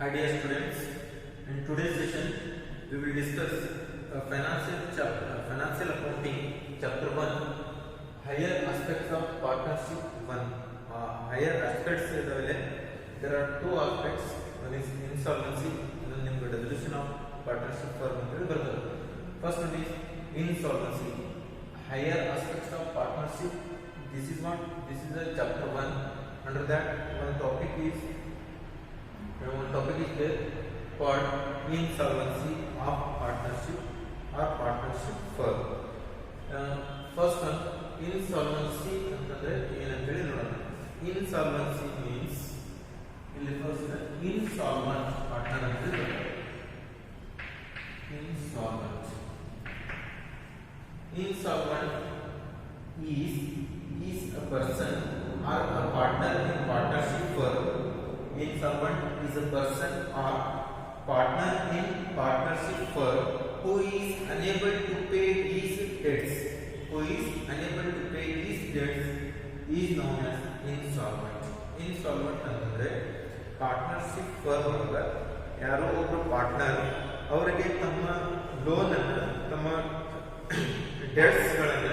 Hi dear students, in today's session we will discuss financial accounting chapter 1 higher aspects of partnership 1. Higher aspects there are two aspects, one is insolvency and then the resolution of partnership firm. First one is insolvency. Higher aspects of partnership, this is a chapter 1. Under that one topic is there called insolvency of partnership or partnership firm. First one, insolvency ಅಂತಂದ್ರೆ ಏನಂತೇಳಿ ನೋಡೋಣ. Insolvency means ಇಲ್ಲಿ first insolvent partner ಅಂತ ಹೇಳ್ತಾರೆ. Insolvent is a person or a partner in partnership firm. Insolvent is a person or partner in partnership firm who is unable to pay his debts. Is known as insolvent. Insolvent ಅಂದ್ರೆ partnership firm ಒಳಗ ಯಾರೋ ಒಬ್ಬರು partner ಅವರಿಗೆ ತಮ್ಮ loan ಅನ್ನು ತಮ್ಮ debts ಗಳನ್ನ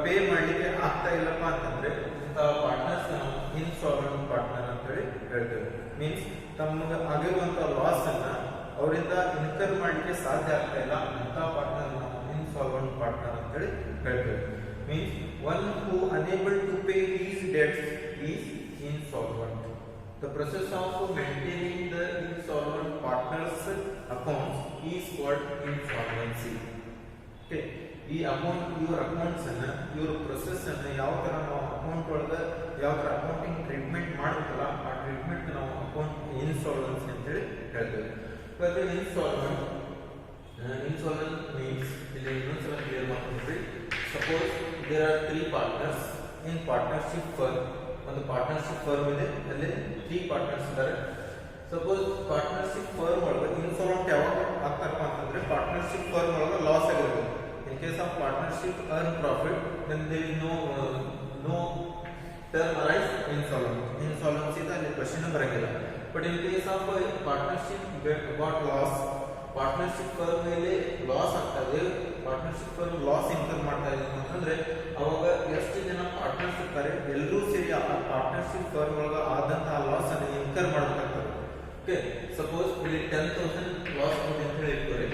pay ಮಾಡಲಿಕ್ಕೆ ಆಗ್ತಾ ಇಲ್ಲಪ್ಪ ಅಂತಂದ್ರೆ ಪಾರ್ಟ್ನರ್ಸ್ ನಾವು ಇನ್ಸಾಲ್ವೆಂಟ್ ಪಾರ್ಟ್ನರ್ ಅಂತ ಹೇಳಿ ಹೇಳ್ತೇವೆ. ಮೀನ್ಸ್ ತಮಗೆ ಆಗಿರುವಂತಹ ಲಾಸ್ ಅನ್ನ ಅವರಿಂದ ಇನ್ಕರ್ ಮಾಡಲಿಕ್ಕೆ ಸಾಧ್ಯ ಆಗ್ತಾ ಇಲ್ಲ ಅಂತ ಪಾರ್ಟ್ನರ್ ನಾವು ಇನ್ಸಾಲ್ವೆಂಟ್ ಪಾರ್ಟ್ನರ್ ಅಂತ ಹೇಳಿ ಹೇಳ್ತೇವೆ. Means one who unable to pay his debts is insolvent. The process of maintaining the insolvent partner's accounts is called insolvency. Okay. ಈ ಇವ್ರ ಅಕೌಂಟ್ಸ್ ಅನ್ನ ಇವ್ರ ಪ್ರೊಸೆಸ್ ಅನ್ನ ಯಾವ ತರ ನಾವು ಅಕೌಂಟ್ ಒಳಗ ಯಾವ ತರ ಅಕೌಂಟಿಂಗ್ ಟ್ರೀಟ್ಮೆಂಟ್ ಮಾಡ್ಬೇಕಲ್ಲ ಆ ಟ್ರೀಟ್ಮೆಂಟ್ ನಾವು ಅಕೌಂಟ್ ಇನ್ಸಾಲ್ವೆನ್ಸಿ ಅಂತ ಹೇಳಿ ಹೇಳ್ತೇವೆ. ಇನ್ಸಾಲ್ವೆಂಟ್ ಮೀನ್ಸ್ ಇಲ್ಲಿ ಇನ್ನೊಂದ್ಸಲ ಕ್ಲಿಯರ್ ಮಾಡ್ಕೊಂಡ್ರಿ. Suppose there are 3 partners in partnership firm. ಒಂದು ಪಾರ್ಟ್ನರ್ಶಿಪ್ ಫರ್ಮ್ ಇದೆ, ಅಲ್ಲಿ 3 ಪಾರ್ಟ್ನರ್ಸ್ ಇದ್ದಾರೆ. ಸಪೋಸ್ ಪಾರ್ಟ್ನರ್ಶಿಪ್ ಫರ್ಮ್ ಒಳಗ ಇನ್ಸಾಲ್ವೆಂಟ್ ಯಾವಾಗ ಆಗ್ತಾರಪ್ಪ ಅಂತಂದ್ರೆ ಪಾರ್ಟ್ನರ್ಶಿಪ್ ಫರ್ಮ್ ಒಳಗ ಲಾಸ್ ಆಗಿರುತ್ತೆ. In case of partnership earn profit, then there is no term arise insolvency the question ಬರಂಗಿಲ್ಲ. But in case of partnership got loss, partnership firm ಮೇಲೆ loss ಆಗ್ತದೆ, partnership firm loss incur ಮಾಡ್ತಾ ಇದೆ ಅಂತಂದ್ರೆ ಅವಾಗ ಎಷ್ಟು ಜನ ಪಾರ್ಟ್ನರ್ಸ್ ಇರ್ತಾರೆ ಎಲ್ಲರೂ ಸೇರಿ ಆ ಪಾರ್ಟ್ನರ್ಶಿಪ್ ಫರ್ಮ್ ಒಳಗ ಆದಂತಹ ಲಾಸ್ ಅನ್ನು ಇನ್ಕರ್ ಮಾಡಬೇಕಾಗ್ತದೆ. ಓಕೆ, ಸಪೋಸ್ ಇಲ್ಲಿ 10,000 ಲಾಸ್ ಕೊಡಿ ಅಂತ ಹೇಳಿರ್ತಾರೆ.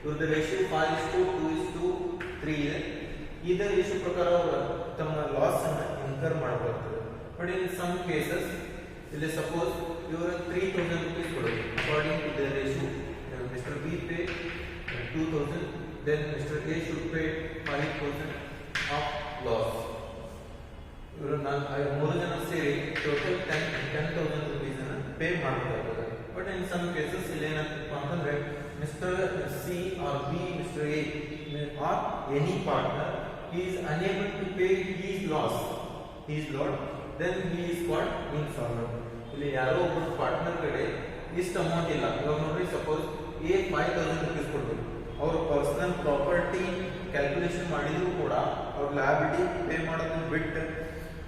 ಇವ್ರದ್ದು ರೇಷಿಯೋ 5:2:3 ಇದೆ. ಇದರ ರೇಷಿಯೋ ಪ್ರಕಾರ ಅವರು ತಮ್ಮ ಲಾಸ್ ಅನ್ನು ಇನ್ಕರ್ ಮಾಡಬೇಕಾಗ್ತದೆ. ಬಟ್ ಇನ್ ಸಮ್ ಕೇಸಸ್ ಇಲ್ಲಿ ಸಪೋಸ್ ಇವರು 3,000 rupees ಕೊಡೋದು according to the ratio. Mister B pay 2,000, then Mr. A should pay 5,000 of loss. ಇವರು 3 ಜನ ಸೇರಿ ಟೋಟಲ್ 10,000 rupees ಅನ್ನು ಪೇ ಮಾಡಬೇಕಾಗ್ತದೆ. ಬಟ್ ಇನ್ ಸಮ್ ಕೇಸಸ್ ಇಲ್ಲಿ ಏನಾಗ್ತಪ್ಪ ಅಂತಂದ್ರೆ Mr. C or B, Mr. A or any partner, he is unable to pay his loss, then he is called insolvent. ಇಲ್ಲಿ ಯಾರೋ ಒಬ್ಬರು ಪಾರ್ಟ್ನರ್ ಕಡೆ ಇಷ್ಟು ಅಮೌಂಟ್ ಇಲ್ಲ. ಇವಾಗ ನೋಡ್ರಿ, ಸಪೋಸ್ A 5,000 rupees ಕೊಡ್ಬೇಕು. ಅವ್ರ ಪರ್ಸನಲ್ ಪ್ರಾಪರ್ಟಿ ಕ್ಯಾಲ್ಕುಲೇಷನ್ ಮಾಡಿದ್ರು ಕೂಡ ಅವ್ರ ಲ್ಯಾಬಿಲಿಟಿ ಪೇ ಮಾಡೋದನ್ನ ಬಿಟ್ಟು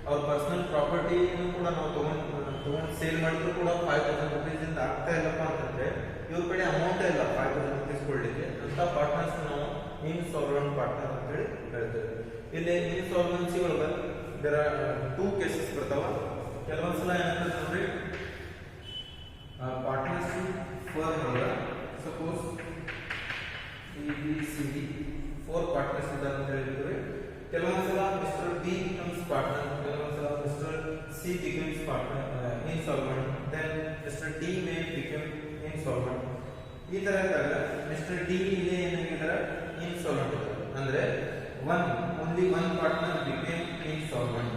ಅವ್ರ ಪರ್ಸನಲ್ ಪ್ರಾಪರ್ಟಿನೂ ಕೂಡ ನಾವು ತಗೊಂಡು ಸೇಲ್ ಮಾಡಿದ್ರು ಕೂಡ 5,000 rupees ಇಂದ ಆಗ್ತಾ ಇಲ್ಲಪ್ಪ ಅಂತಂದ್ರೆ ಇವ್ರ ಕಡೆ ಅಮೌಂಟ್ ಇಲ್ಲ 5,000 rupees ಕೊಡ್ಲಿಕ್ಕೆ ಅಂತ ಪಾರ್ಟ್ನರ್ಸ್ ನಾವು ಇನ್ಸಾಲ್ವೆಂಟ್ ಪಾರ್ಟ್ನರ್ ಅಂತ ಹೇಳಿ ಹೇಳ್ತೇವೆ. ಇಲ್ಲಿ ಇನ್ಸಾಲ್ವೆನ್ಸಿ ಒಳಗ ಇದರ 2 ಕೇಸಸ್ ಬರ್ತಾವ. ಕೆಲವೊಂದ್ಸಲ ಏನಾಗ್ತದೆ ನೋಡ್ರಿ, ಪಾರ್ಟ್ನರ್ಶಿಪ್ ಫರ್ಮ್ ಒಳಗ ಸಪೋಸ್ ABCD 4 ಪಾರ್ಟ್ನರ್ಸ್ ಇದ್ದಾರೆ ಅಂತ ಹೇಳಿದ್ರೆ ಕೆಲವೊಂದ್ಸಲ ಮಿಸ್ಟರ್ ಬಿ ಬಿಕಮ್ಸ್ ಪಾರ್ಟ್ನರ್, ಕೆಲವೊಂದ್ಸಲ mister C becomes partner insolvent, then mister D may become insolvent. ಈ ತರ ಇದ್ದಾಗ ಮಿಸ್ಟರ್ ಡಿ ಇಲ್ಲಿ ಏನಾಗಿದ್ದಾರೆ ಇನ್ಸಾಲ್ವೆಂಟ್ ಅಂದ್ರೆ only one partner became insolvent.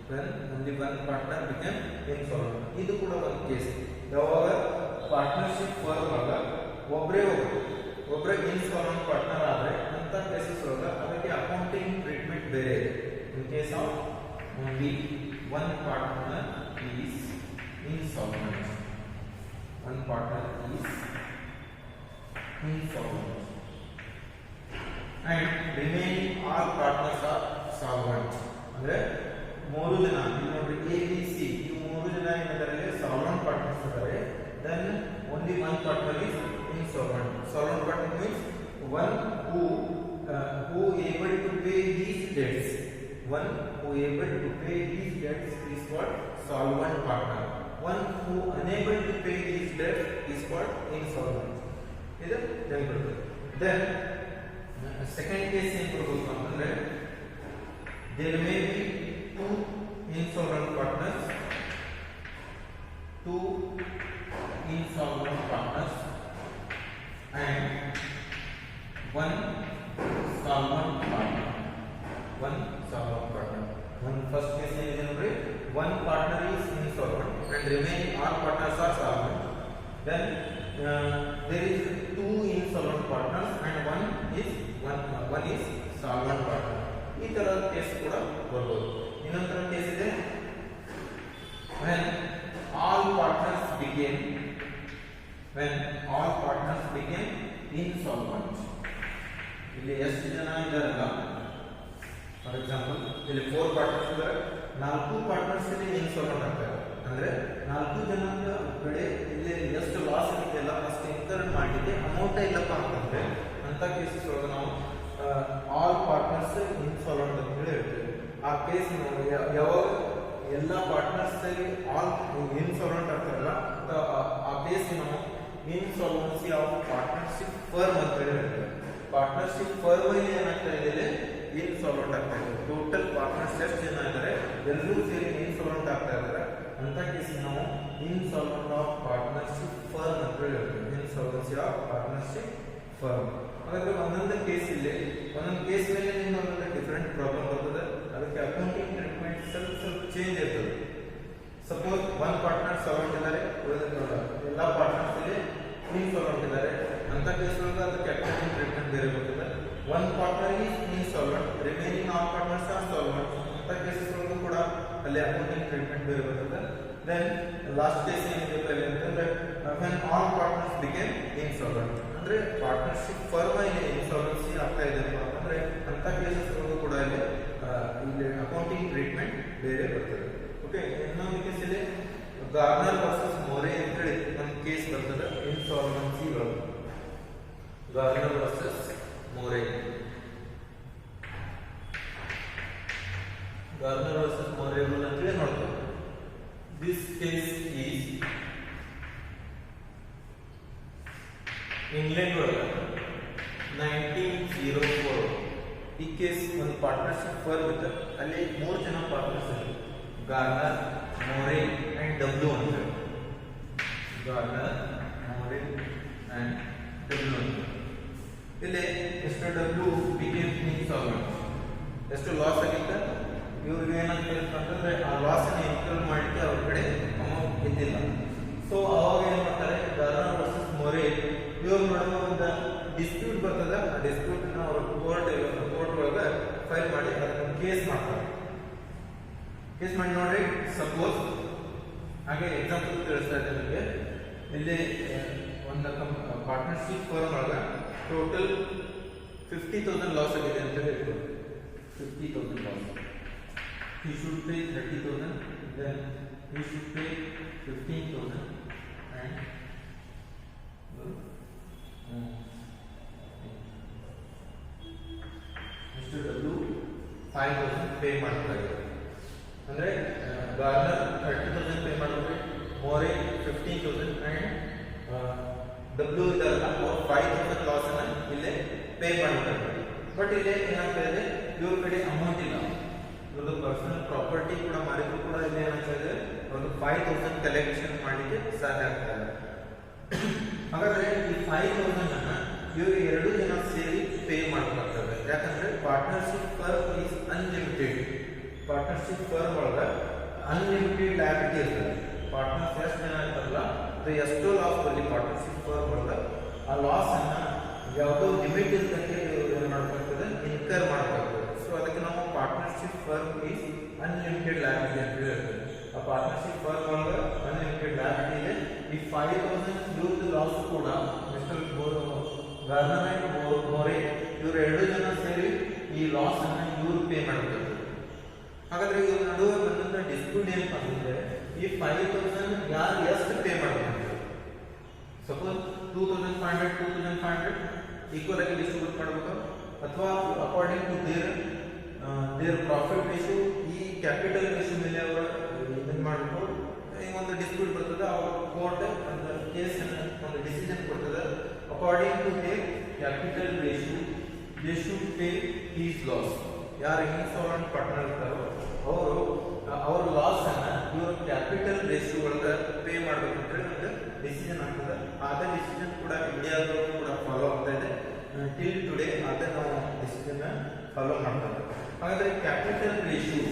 When only one partner became insolvent. ಇದು ಕೂಡ ಒಂದು ಕೇಸ್. ಯಾವಾಗ ಪಾರ್ಟ್ನರ್ಶಿಪ್ ಫರ್ಮ್ ಒಳಗ ಒಬ್ಬರೇ ಇನ್ಸಾಲ್ವೆಂಟ್ ಪಾರ್ಟ್ನರ್ ಆದ್ರೆ ಅಂತ ಕೇಸಸ್ ಒಳಗ ಅದಕ್ಕೆ ಅಕೌಂಟಿಂಗ್ ಟ್ರೀಟ್ಮೆಂಟ್ ಬೇರೆ ಇದೆ. In case of only one partner is insolvent, one partner is insolvent and remaining all partners are solvent. ಅಂದ್ರೆ 3 ಜನ ನೋಡ್ರಿ A B C ಈ 3 ಜನ ಏನಿದ್ದಾರೆ ಸಾಲ್ವೆಂಟ್ ಪಾರ್ಟ್ನರ್ಸ್ ಇದ್ದಾರೆ. then one who able to pay his debts. One who able to pay his debts is called solvent partner. One who unable to pay his debt is called insolvent. ಇದು ನೆನಪಿಡಬೇಕು. Then second case ಏನು ಕೊಡಬೇಕು ಅಂತಂದ್ರೆ there may be two insolvent partners, two insolvent partners and one solvent partner. One solvent partner. One first case is one partner is insolvent and remaining all partners are solvent. Then there is two insolvent partners and one is solvent partner. ಈ ತರ case ಕೂಡ ಬರಬಹುದು. ಇನ್ನೊಂದು case ಇದೆ when all partners became insolvent. ಇಲ್ಲಿ ಎಷ್ಟು ಜನ ಇದ್ದಾರಲ್ಲ, ಫಾರ್ ಎಕ್ಸಾಂಪಲ್ ಇಲ್ಲಿ 4 ಪಾರ್ಟ್ನರ್ಸ್ ಇದ್ದಾರೆ, 4 ಪಾರ್ಟ್ನರ್ಸ್ ಇಲ್ಲಿ ಇನ್ಸಾಲ್ವೆಂಟ್ ಆಗ್ತಾರೆ. ಅಂದ್ರೆ 4 ಜನದ ಕಡೆ ಇಲ್ಲಿ ಎಷ್ಟು ಲಾಸ್ ಇದೆಯಲ್ಲ ಅಷ್ಟು ಇನ್ಕರ್ ಮಾಡಲಿಕ್ಕೆ ಅಮೌಂಟ್ ಇಲ್ಲಪ್ಪ ಅಂತಂದ್ರೆ ಅಂತ ಕೇಸಸ್ ಒಳಗೆ ನಾವು ಆಲ್ ಪಾರ್ಟ್ನರ್ಸ್ ಇನ್ಸಾಲ್ವೆಂಟ್ ಅಂತ ಹೇಳಿ ಹೇಳ್ತೇವೆ. ಆ ಕೇಸ್ ಯಾವಾಗ ಎಲ್ಲ ಪಾರ್ಟ್ನರ್ಸ್ ಆಲ್ ಇನ್ಸಾಲ್ವೆಂಟ್ ಆಗ್ತಾರಲ್ಲ ಆ ಕೇಸ್ ನಾವು ಇನ್ಸಾಲ್ವೆನ್ಸಿ ಆಫ್ ಪಾರ್ಟ್ನರ್ಶಿಪ್ ಫರ್ಮ್ ಅಂತ ಹೇಳಿ ಹೇಳ್ತೇವೆ. ಪಾರ್ಟ್ನರ್ಶಿಪ್ ಫರ್ಮ್ ಏನಾಗ್ತಾ ಇದೆ, ಇನ್ಸಾಲ್ವೆಂಟ್ ಆಗ್ತಾ ಇದೆ. ಟೋಟಲ್ ಪಾರ್ಟ್ನರ್ಸ್ ಎಷ್ಟು ಜನ ಇದ್ದಾರೆ ಎಲ್ಲರೂ ಸೇರಿ ಇನ್ಸಾಲ್ವೆಂಟ್ ಆಗ್ತಾ ಇದ್ದಾರೆ. ಅಂತ ಕೇಸ್ ನಾವು ಇನ್ಸಾಲ್ವೆಂಟ್ ಆಫ್ ಪಾರ್ಟ್ನರ್ಶಿಪ್ ಫರ್ಮ್ ಅಂತ ಹೇಳಿ ಹೇಳ್ತೇವೆ. Insolvency of partnership firm. ಹಾಗಾದ್ರೆ ಒಂದೊಂದು ಕೇಸ್ ಇಲ್ಲಿ ಒಂದೊಂದು ಕೇಸ್ ಮೇಲೆ ಒಂದೊಂದು ಡಿಫರೆಂಟ್ ಪ್ರಾಬ್ಲಮ್ ಬರ್ತದೆ. ಅದಕ್ಕೆ ಅಕೌಂಟಿಂಗ್ ಟ್ರೀಟ್ಮೆಂಟ್ ಸ್ವಲ್ಪ ಚೇಂಜ್ ಇರ್ತದೆ. ಸಪೋಸ್ ಒನ್ ಪಾರ್ಟ್ನರ್ ಸಾಲ್ವೆಂಟ್ ಇದ್ದಾರೆ, ಎಲ್ಲ ಪಾರ್ಟ್ನರ್ಸ್ ಇಲ್ಲಿ ಇನ್ಸಾಲ್ವೆಂಟ್ ಇದ್ದಾರೆ. ಅಂತ ಕೇಸ್ ಒಳಗೆ ಅದಕ್ಕೆ ಅಕೌಂಟಿಂಗ್ ಟ್ರೀಟ್ಮೆಂಟ್ ಬೇರೆ ಬರ್ತದೆ. One partner is insolvent, remaining all partners are solvent. ಅಂತ ಕೇಸಸ್ ಒಳಗೂ ಕೂಡ ಅಲ್ಲಿ ಅಕೌಂಟಿಂಗ್ ಟ್ರೀಟ್ಮೆಂಟ್ ಬೇರೆ ಬರ್ತದೆ. ದೆನ್ ಲಾಸ್ಟ್ ಕೇಸ್ ಏನಿದೆ ಅಂತಂದ್ರೆ when all partners became insolvent, ಅಂದ್ರೆ ಪಾರ್ಟ್ನರ್ಶಿಪ್ ಫರ್ಮ್ ಇಲ್ಲಿ ಇನ್ಸಾಲ್ವೆನ್ಸಿ ಆಗ್ತಾ ಇದೆ ಅಂದ್ರೆ ಅಂತ ಕೇಸಸ್ ಒಳಗೂ ಕೂಡ ಇಲ್ಲಿ ಅಕೌಂಟಿಂಗ್ ಟ್ರೀಟ್ಮೆಂಟ್ ಬೇರೆ ಬರ್ತದೆ. ಓಕೆ, ಇನ್ನೊಂದು ಕೇಸ್ ಇದೆ ಗಾರ್ನರ್ ವರ್ಸಸ್ ಮೋರೆ ಅಂತ ಹೇಳಿ ಒಂದು ಕೇಸ್ ಬರ್ತದೆ ಇನ್ಸಾಲ್ವೆನ್ಸಿ ಒಳಗೆ. ಗಾರ್ನರ್ ವರ್ಸಸ್ ಮೋರೆ, ಗಾರ್ನರ್ ವರ್ಸಸ್ ಮೋರೆ ರೂಲ್ ಅಂತ ಹೇಳಿ ನೋಡ್ತೇವೆ. ದಿಸ್ ಕೇಸ್ ಈಸ್ ಇಂಗ್ಲೆಂಡ್ ಒಳಗೆ 1904. ಈ ಕೇಸ್ ಒಂದು ಪಾರ್ಟ್ನರ್ಶಿಪ್ ಫರ್ಮ್ ಇತ್ತು, ಅಲ್ಲಿ 3 ಜನ ಪಾರ್ಟ್ನರ್ಸ್ ಇದ್ರು, ಗಾರ್ನರ್, ಮೋರೆ ಅಂಡ್ ಡಬ್ಲ್ಯೂ ಅಂತ. ಗಾರ್ನರ್, ಮೋರೆ ಅಂಡ್ ಡಬ್ಲ್ಯೂ ಅಂತ. ಇಲ್ಲಿ ಎಷ್ಟು ಡಬ್ಲ್ಯೂ ಬಿಕೇಮ್ ಇನ್ಸಾಲ್ವೆಂಟ್, ಎಷ್ಟು ಲಾಸ್ ಆಗಿತ್ತು ಇವ್ರಿಗೆ ಏನಾಗ್ತಂದ್ರೆ ಆ ಲಾಸ್ ಅನ್ನು ಇನ್ಕರ್ ಮಾಡಲಿಕ್ಕೆ ಅವ್ರ ಕಡೆ ಅಮೌಂಟ್ ಇದ್ದಿಲ್ಲ. ಸೊ ಅವಾಗ ಏನ್ ಮಾಡ್ತಾರೆ, ಗಾರ್ನರ್ ವರ್ಸಸ್ ಮೋರೆ ಇವ್ರ ನಡುವೆ ಒಂದು ಡಿಸ್ಪ್ಯೂಟ್ ಬರ್ತದೆ. ಆ ಡಿಸ್ಪ್ಯೂಟ್ ಅವರು ಕೋರ್ಟ್ ಒಳಗೆ ಫೈಲ್ ಮಾಡಿ ಅದನ್ನ ಕೇಸ್ ಮಾಡ್ತಾರೆ. ಕೇಸ್ ಮಾಡಿ ನೋಡ್ರಿ, ಸಪೋಸ್ ಹಾಗೆ ಎಕ್ಸಾಂಪಲ್ ತಿಳಿಸ್ತಾ ಇದ್ದೆ ನಿಮಗೆ. ಇಲ್ಲಿ ಒಂದು ಪಾರ್ಟ್ನರ್ಶಿಪ್ ಫರ್ಮ್ ಒಳಗೆ ಟೋಟಲ್ 50,000 ಲಾಸ್ ಆಗಿದೆ ಅಂತ ಹೇಳ್ಬೋದು. 50,000 loss. he should pay 30,000, then he should pay 15,000 and Mr. W 5,000 pay ಮಾಡ್ತಾರೆ. ಅಂದ್ರೆ ಗಾರ್ನರ್ 30,000 ಪೇ ಮಾಡ್ತಾರೆ, ಮೋರೆ 15,000 ಅಂಡ್ ಡಬ್ಲ್ಯೂ ಇದಾರಲ್ಲ ಅವ್ರು 5,000 ಲಾಸ್ ಅನ್ನ ಇಲ್ಲೇ ಪೇ ಮಾಡ್ತಾರೆ. ಬಟ್ ಇಲ್ಲಿ ಏನಾಗ್ತಾ ಇದೆ, ಇವ್ರ ಕಡೆ ಅಮೌಂಟ್ ಇಲ್ಲ, ಇವ್ರದ್ದು ಪರ್ಸನಲ್ ಪ್ರಾಪರ್ಟಿ ಕೂಡ ಮಾರಿದ್ರು ಕೂಡ ಇಲ್ಲಿ ಏನಾಗ್ತಾ ಇದೆ, ಒಂದು 5,000 ಕಲೆಕ್ಷನ್ ಮಾಡಲಿಕ್ಕೆ ಸಾಧ್ಯ ಆಗ್ತಾ ಇದೆ. ಹಾಗಾದ್ರೆ ಈ 5,000 ಅನ್ನ ಇವರು 2 ಜನ ಸೇರಿ ಪೇ ಮಾಡಬೇಕಾಗ್ತದೆ. ಯಾಕಂದ್ರೆ partnership firm is unlimited. Partnership firm ಒಳಗೆ ಅನ್ಲಿಮಿಟೆಡ್ ಲಯಬಿಲಿಟಿ ಇರ್ತದೆ. ಪಾರ್ಟ್ನರ್ಸ್ ಎಷ್ಟು ಜನ ಇರ್ತಾರಲ್ಲ ಅದು ಎಷ್ಟೋ ಲಾಸ್ ಬರಲಿ ಪಾರ್ಟ್ನರ್ಶಿಪ್ ಫರ್ಮ್ ಒಳಗೆ ಆ ಲಾಸ್ ಅನ್ನ ಯಾವುದೋ ಲಿಮಿಟ್ ಇರ್ತಕ್ಕೆ ಏನು ಮಾಡಬೇಕಾಗ್ತದೆ, ಇನ್ಕರ್ ಮಾಡಬೇಕಾಗ್ತದೆ. ಸೊ ಅದಕ್ಕೆ ನಾವು partnership firm is unlimited liability ಅಂತ ಹೇಳ್ತೇವೆ. ಆ ಪಾರ್ಟ್ನರ್ಶಿಪ್ ಫರ್ಮ್ ಒಳಗೆ ಅನ್ಲಿಮಿಟೆಡ್ ಲಯಬಿಲಿಟಿ ಇದೆ. ಈ 5,000 ಇವ್ರದ್ದು ಲಾಸ್ ಕೂಡ ಮಿಸ್ಟರ್ ಗಾರ್ನರ್ ಅಂಡ್ ಮೋರೆ ಇವರು 2 ಜನ ಸೇರಿ ಈ ಲಾಸ್ ಅನ್ನ ಇವ್ರು ಪೇ ಮಾಡಬೇಕು. ಹಾಗಾದ್ರೆ ಇವ್ರ ನಡುವೆ ಬಂದಂತ ಡಿಸ್ಪ್ಯೂಟ್ ಏನಪ್ಪ ಅಂದ್ರೆ ಈ 5,000 ಯಾರು ಎಷ್ಟು ಪೇ ಮಾಡಬೇಕು. ಸಪೋಸ್ 2,500 ಈಕ್ವಲ್ ಆಗಿ ಡಿಸ್ಟ್ರಿಬ್ಯೂಟ್ ಮಾಡಬೇಕು ಅಥವಾ according to their profit ratio ಈ ಕ್ಯಾಪಿಟಲ್ ರೇಷಿಯೋ ಮೇಲೆ ಅವರು ಇದನ್ನ ಮಾಡಬೇಕು. ಈ ಒಂದು ಡಿಸ್ಪ್ಯೂಟ್ ಬರ್ತದೆ, ಅವರು ಕೋರ್ಟ್ ಒಂದು ಕೇಸ್ ಒಂದು ಡಿಸಿಷನ್ ಕೊಡ್ತದೆ. According to their capital ratio they should pay his loss. ಯಾರು ಇನ್ಸಾಲ್ವೆಂಟ್ ಪಾರ್ಟ್ನರ್ ಇರ್ತಾರೋ ಅವರು ಅವರ ಲಾಸ್ ಅನ್ನ ಇವರು ಕ್ಯಾಪಿಟಲ್ ರೇಷಿಯೋ ಒಳಗೆ ಪೇ ಮಾಡಬೇಕು ಅಂತ ಹೇಳಿ ಒಂದು ಡಿಸಿಷನ್ ಆಗ್ತದೆ. ಅದ ಡಿಸಿಷನ್ ಕೂಡ ಇಂಡಿಯಾದವರು ಕೂಡ ಫಾಲೋ ಆಗ್ತಾ ಇದೆ. ಟಿಲ್ ಟುಡೇ ಅದೇ ನಾವು ಡಿಸಿಷನ್ ಫಾಲೋ ಮಾಡ್ತಾರೆ. ಹಾಗಾದ್ರೆ ಕ್ಯಾಪಿಟಲ್ ರೇಷಿಯೋ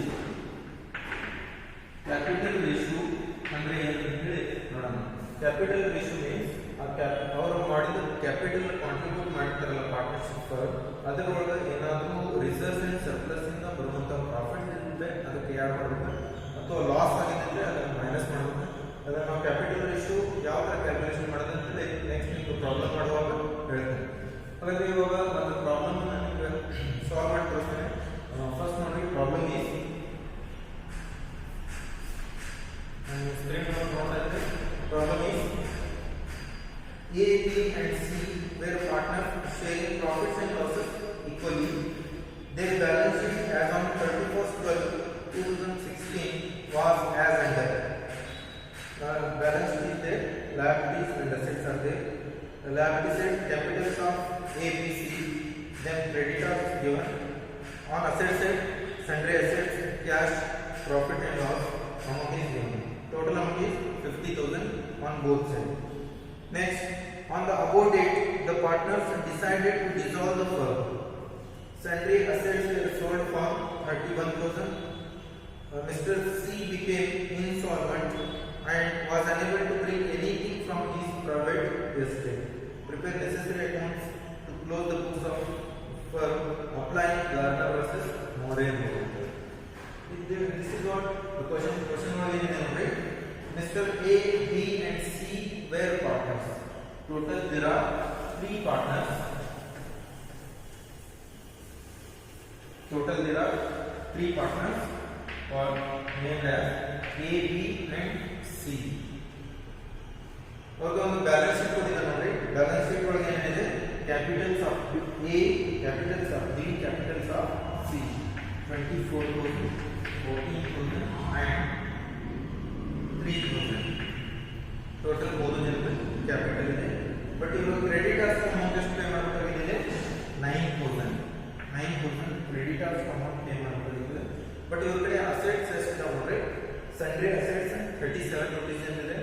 ಅಂದ್ರೆ ಏನು ಅಂತ ಹೇಳಿ ನೋಡೋಣ. ಕ್ಯಾಪಿಟಲ್ ರೇಷಿಯೋ ಮೀನ್ಸ್ ಅವರು ಮಾಡಿದ ಕ್ಯಾಪಿಟಲ್ ಕಾಂಟ್ರಿಬ್ಯೂಟ್ ಮಾಡ್ತಾರಲ್ಲ ಪಾರ್ಟ್ನರ್ಶಿಪ್ ಅದರೊಳಗೆ ಏನಾದರೂ ರಿಸರ್ವ್ಸ್ ಅಂಡ್ ಸರ್ಪ್ಲಸ್ ಇಂದ ಬರುವಂತ ಪ್ರಾಫಿಟ್ ಇದ್ರೆ ಅದಕ್ಕೆ ಆಡ್ ಮಾಡಬೇಕು ಅಥವಾ ಲಾಸ್ ಆಗಿದೆ ಅಂದ್ರೆ ಅದನ್ನು ಮೈನಸ್ ಮಾಡಬೇಕು. ಅದನ್ನ ನಾವು ಕ್ಯಾಪಿಟಲ್ ರೇಷಿಯೋ ಯಾವ ತರ ಕ್ಯಾಲ್ಕುಲೇಷನ್ ಮಾಡೋದು ಅಂತ ಹೇಳಿ ನೆಕ್ಸ್ಟ್ ನಿಮ್ಗೆ ಪ್ರಾಬ್ಲಮ್ ಮಾಡುವಾಗ ಹೇಳ್ತೇನೆ. ಹಾಗಾದ್ರೆ ಇವಾಗ ಒಂದು ಪ್ರಾಬ್ಲಮ್ ನಿಮ್ಗೆ ಸಾಲ್ವ್ ಮಾಡಿ ತೋರಿಸ್ತೇನೆ. ಫಸ್ಟ್ ನೋಡ್ರಿ, ಪ್ರಾಬ್ಲಮ್ ಈಸ್ ಸ್ಕ್ರೀನ್ ನೋಡ್ತಾ ಇದ್ರೆ problem is A, B and C were partners sharing profits and losses equally. Their balance sheet as on 31st/12/2016 was as under. Balance sheet is there, liabilities and assets are there. The liabilities and capitals of A, B, C, then creditors is given. On asset side, sundry assets, cash, profit and loss amount is given. Total amount is 50,000 on both sides. Next, on the above date, the partners decided to dissolve the firm. Sundry assets were sold for 31,000. Mr. C became insolvent and was unable to bring anything from his private estate. Prepare necessary accounts to close the books of firm, applying Gardner versus Moran. This is what the question was in, right? Mr. A, B and C were partners. Total there are 3 partners. Or named as A, B and C. और ಒಂದು balance sheet ಕೊಟ್ಟಿದ್ದಾರೆ ನೋಡಿ. Balance sheet ಒಳಗೆ ಏನಿದೆ, capitals of A, capitals of B, capitals of C 24,000, 14,000 and 3,000. Total 3 ಜನದ capital ಇದೆ. But ಇವರು creditors amount ಎಷ್ಟು ಪೇ ಮಾಡಬೇಕಾಗಿದೆ, 9,000 ಕ್ರೆಡಿಟರ್ಸ್ ಅಮೌಂಟ್ ಪೇ ಮಾಡಬೇಕಾಗಿದೆ. ಬಟ್ ಇವ್ರ ಕಡೆ ಅಸೆಟ್ಸ್ ಎಷ್ಟು ನೋಡ್ರಿ, ಸನ್ರಿ ಅಸೆಟ್ಸ್ 37 rupees ಇದೆ,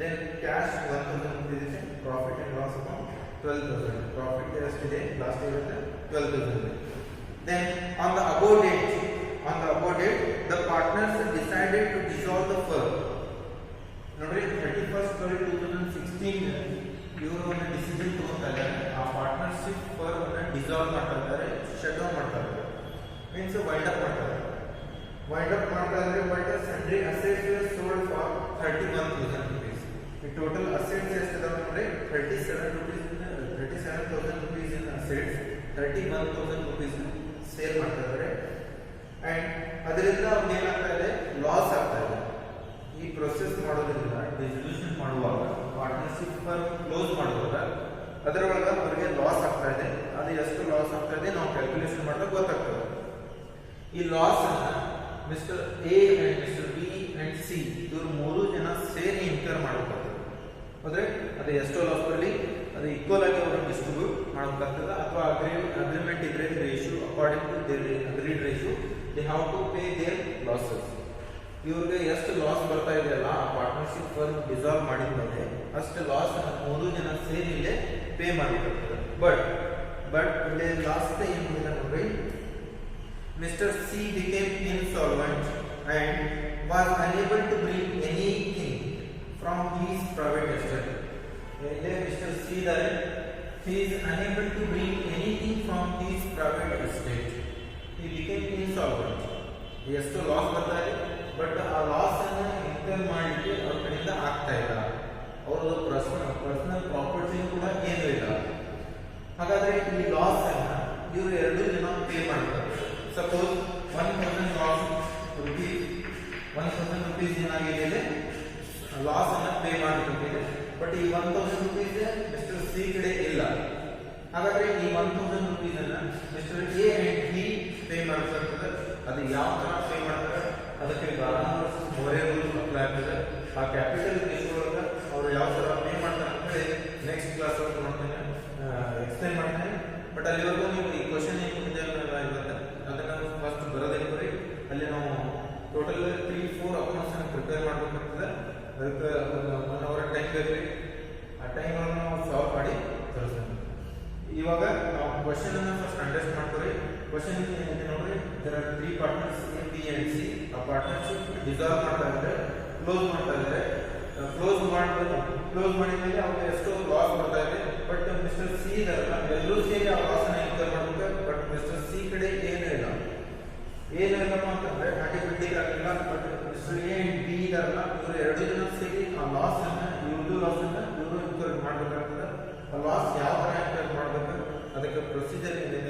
ದೆನ್ ಕ್ಯಾಶ್ 1,000 rupees ಇದೆ, profit and loss amount 12,000. Profit ಎಷ್ಟಿದೆ last year 12,000. Then on the above date the partners decided to dissolve the firm. ನೋಡ್ರಿ 31st/12/2016 ಇವರು ಒಂದು ಡಿಸಿಷನ್ ತಗೊಂತಾರೆ. ಆ ಪಾರ್ಟ್ನರ್ಶಿಪ್ ಫರ್ಮ್ ಅನ್ನು ಡಿಸಾಲ್ವ್ ಮಾಡ್ತಾ ಇದ್ದಾರೆ, ಶಟ್ ಡೌನ್ ಮಾಡ್ತಾ ಇದ್ದಾರೆ, ಮೀನ್ಸ್ ವೈಂಡ್ ಅಪ್ ಮಾಡ್ತಾ ಇದ್ದಾರೆ. But sundry assets sold for 31,000 rupees. ಈ ಟೋಟಲ್ ಅಸೆಟ್ಸ್ ಎಷ್ಟಿದೆ ನೋಡ್ರಿ, 37,000 rupees ಇನ್ ಅಸೆಟ್ಸ್, 31,000 rupees ಸೇಲ್ ಮಾಡ್ತಾ ಇದ್ದಾರೆ. ಅಂಡ್ ಅದರಿಂದ ಅವ್ರಿಗೆ ಏನಾಗ್ತಾ ಇದೆ, ಲಾಸ್ ಆಗ್ತಾ ಇದೆ. ಈ ಪ್ರೊಸೆಸ್ ಮಾಡೋದ್ರಿಂದ ಡಿಸಲ್ಯೂಷನ್ ಮಾಡುವಾಗ, ಪಾರ್ಟ್ನರ್ಶಿಪ್ ಫರ್ಮ್ ಕ್ಲೋಸ್ ಮಾಡುವಾಗ ಅದರೊಳಗೆ ಅವರಿಗೆ ಲಾಸ್ ಆಗ್ತಾ ಇದೆ. ಅದು ಎಷ್ಟು ಲಾಸ್ ಆಗ್ತಾ ಇದೆ ನಾವು ಕ್ಯಾಲ್ಕುಲೇಷನ್ ಮಾಡಿದಾಗ ಗೊತ್ತಾಗ್ತದೆ. ಈ ಲಾಸ್ ಅನ್ನ mister A and mister B and C ಇವರು 3 ಜನ ಸೇರಿ ಇನ್ಕರ್ ಮಾಡಬೇಕಾಗ್ತದೆ. ಅಂದ್ರೆ ಅದು ಎಷ್ಟೋ ಲಾಸ್ ಬರಲಿ ಅದು ಈಕ್ವಲ್ ಆಗಿ ಅವರು ಡಿಸ್ಟ್ರಿಬ್ಯೂಟ್ ಮಾಡಬೇಕಾಗ್ತದೆ. ಅಥವಾ ಅಗ್ರಿಮೆಂಟ್ ಇದ್ರೆ ratio according to their agreed ratio they have to pay their losses. ಇವ್ರಿಗೆ ಎಷ್ಟು ಲಾಸ್ ಬರ್ತಾ ಇದೆಯಲ್ಲ ಆ ಪಾರ್ಟ್ನರ್ಶಿಪ್ ಫರ್ಮ್ ಡಿಸಾಲ್ವ್ ಮಾಡಿದ್ಮೇಲೆ ಅಷ್ಟು ಲಾಸ್ 3 ಜನ ಸೇರಿ ಇಲ್ಲೇ ಪೇ ಮಾಡಬೇಕಾಗ್ತದೆ. ಬಟ್ ಇಲ್ಲಿ ಲಾಸ್ಟ್ ಏನು ಮಾಡಿಲ್ಲ ನೋಡ್ರಿ, mister C became insolvent and was unable to bring anything from his private estate. ಇಲ್ಲಿ ಮಿಸ್ಟರ್ ಸಿ ಇದ್ದಾರೆ, he is unable to bring anything from his private estate. He became insolvent. ಎಷ್ಟು loss ಬರ್ತಾ ಇದೆ, but ಆ loss ಅನ್ನು income ಮಾಡಲಿಕ್ಕೆ ಅವ್ರ ಕಡೆಯಿಂದ ಆಗ್ತಾ ಇಲ್ಲ. ಅವ್ರದ್ದು ಪರ್ಸನಲ್ ಪ್ರಾಪರ್ಟಿ ಕೂಡ ಏನೂ ಇಲ್ಲ. ಹಾಗಾದ್ರೆ ಈ ಲಾಸ್ ಅನ್ನ ಇವರು 2 ಜನ ಪೇ ಮಾಡ್ತಾರೆ. ಸಪೋಸ್ 1,000 rupees ಏನಾಗಿದೆ, ಲಾಸ್ ಅನ್ನ ಪೇ ಮಾಡಬೇಕಿದೆ. ಬಟ್ ಈ 1,000 rupees ಮಿಸ್ಟರ್ ಸಿ ಕಡೆ ಇಲ್ಲ. ಹಾಗಾದ್ರೆ ಈ 1000 rupees ಅನ್ನ mister A and B pay ಮಾಡ್ತಾರೆ. ಅದು ಯಾವ ತರ ಪೇ ಮಾಡ್ತಾರೆ ಅದಕ್ಕೆ ಗಾರ್ಡನ್ ವರ್ಸಸ್ ಮೋರೆ ರೂಲ್ ಅಪ್ಲೈ ಆಗ್ತದೆ. ಆ ಕ್ಯಾಪಿಟಲ್ ಕೇಸ್ ಒಳಗೆ ಅವರು ಯಾವ ತರ ಪೇ ಮಾಡ್ತಾರೆ ಅಂತ ಹೇಳಿ ನೆಕ್ಸ್ಟ್ ಕ್ಲಾಸ್ ಒಳಗೆ ಮಾಡ್ತೇನೆ, ಎಕ್ಸ್ಪ್ಲೈನ್ ಮಾಡ್ತೇನೆ. ಬಟ್ ಅಲ್ಲಿವರೆಗೂ ನೀವು ಈ ಕ್ವಶನ್ ಏನು ಕೊಟ್ಟಿದ್ದೇವೆ ಇವತ್ತು ಅದನ್ನ ಫಸ್ಟ್ ಬರೋದೇನ್ರಿ, ಅಲ್ಲಿ ನಾವು ಟೋಟಲ್ 3-4 ಅಕೌಂಟ್ಸ್ ಅನ್ನು ಪ್ರಿಪೇರ್ ಮಾಡಬೇಕಾಗ್ತದೆ. ಅದಕ್ಕೆ 1 hour ಟೈಮ್ ಬೇಕು. ಆ ಟೈಮ್ ಒಳಗೆ ನಾವು ಸಾಲ್ವ್ ಮಾಡಿ ತೋರಿಸ್ತೇವೆ. ಇವಾಗ ನಾವು ಕ್ವಶನ್ ಅನ್ನು ಫಸ್ಟ್ ಅಂಡರ್ಸ್ಟ್ಯಾಂಡ್ ಮಾಡ್ತೀವಿ. ಕ್ವಶನ್ ಏನಿದೆ ನೋಡ್ರಿ, there are 3 partners A, B and C. ಆ ಪಾರ್ಟ್ನರ್ಶಿಪ್ ಡಿಸಾಲ್ವ್ ಮಾಡ್ತಾ ಇದ್ದಾರೆ, ಕ್ಲೋಸ್ ಮಾಡ್ತಾ ಇದ್ದಾರೆ. ಕ್ಲೋಸ್ ಮಾಡಿದ್ಮೇಲೆ ಅವ್ರಿಗೆ ಎಷ್ಟೋ ಲಾಸ್ ಬರ್ತಾ ಇದೆ. ಬಟ್ ಮಿಸ್ಟರ್ ಸಿ ಇದಾರಲ್ಲ, ಎಲ್ಲರೂ ಸೇರಿ ಆ ಲಾಸ್ ಅನ್ನ ಇನ್ಕರ್ ಮಾಡ್ಬೇಕು. ಬಟ್ ಮಿಸ್ಟರ್ ಸಿ ಕಡೆ ಏನೂ ಇಲ್ಲಪ್ಪ ಅಂತಂದ್ರೆ ಹಾಗೆ ಬಿಡ್ಲಿಕ್ಕೆ ಆಗಲಿಲ್ಲ. But mister A and B ಇದಾರಲ್ಲ, ಇವರು 2 ಜನ ಸೇರಿ ಆ ಲಾಸ್ ಅನ್ನ ಲಾಸ್ ಅನ್ನ ಇವರು ಇನ್ಕರ್ ಮಾಡ್ಬೇಕಾಗ್ತದೆ. ಆ ಲಾಸ್ ಯಾವ ತರ ಇನ್ಕರ್ ಮಾಡ್ಬೇಕು ಅದಕ್ಕೆ ಪ್ರೊಸೀಜರ್ ಏನಿದೆ